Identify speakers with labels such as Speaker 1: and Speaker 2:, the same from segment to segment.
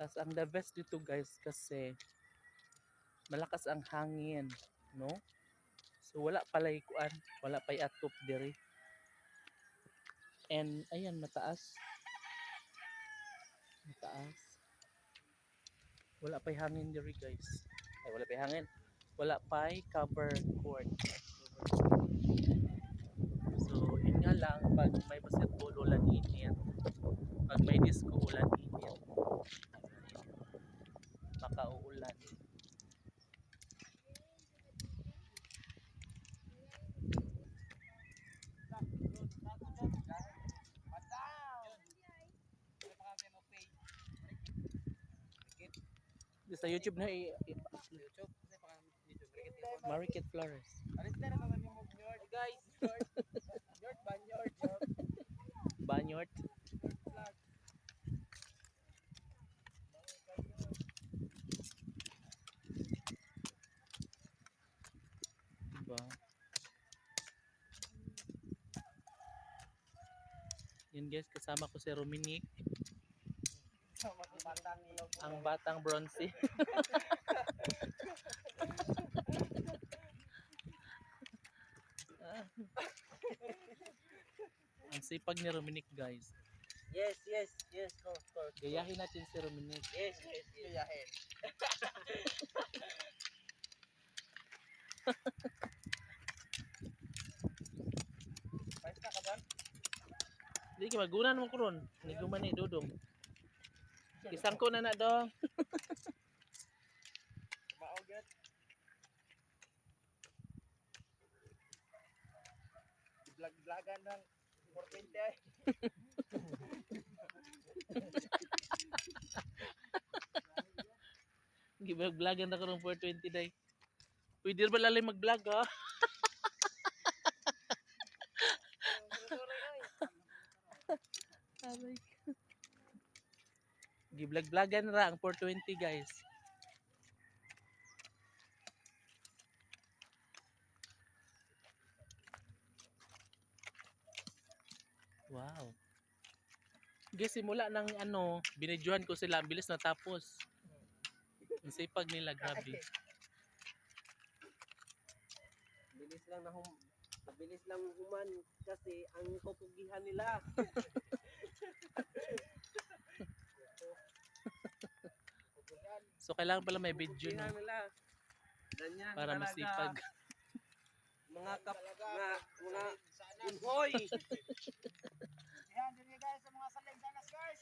Speaker 1: Tas ang the best dito guys kasi malakas ang hangin, no? So wala palay kuan, wala pay atop diri. And ayan mataas. Mataas. Wala pay hangin diri guys. Ay wala pay hangin. Wala pay cover cord. So yun nga lang pag may basketball ulan init. Pag may disco ulan init. Makauulan. Sa YouTube na Marikit Flores.
Speaker 2: Guys, George Banyord.
Speaker 1: Banyort. Diba? Yun guys, kasama ko si Rominic, ang batang bronze. Ang sipag ni Rominic guys.
Speaker 2: Yes, course.
Speaker 1: Gayahin natin si Rominic.
Speaker 2: Yes. Gayahin. Pais na ka ba?
Speaker 1: Hindi ka magunan mo karon. Ni guman ni Dudong. Isang ko na dong.
Speaker 2: Maugat. Vlog-vlogan ng 420 ay.
Speaker 1: Gibag-vlogan na karon 420 day. Pwede ba lalay mag-vlog ha? Aray ka. Giblag-vlogan ra ang 420 guys. Wow. Guys, simula ng binidyohan ko sila, ang bilis natapos. Ang sipag nila, grabe.
Speaker 2: Bilis lang human kasi ang kupugihan nila.
Speaker 1: So kailangan pala may video no,
Speaker 2: Nila. Ganyan
Speaker 1: para
Speaker 2: talaga.
Speaker 1: masipag.
Speaker 2: Mga inhoy. Yan din guys sa mga salig-salas guys.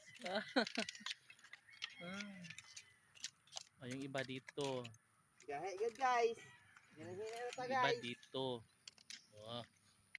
Speaker 1: Yung iba dito.
Speaker 2: Gahe good guys. Hinahin na ta
Speaker 1: Yung iba
Speaker 2: guys.
Speaker 1: dito. Oh.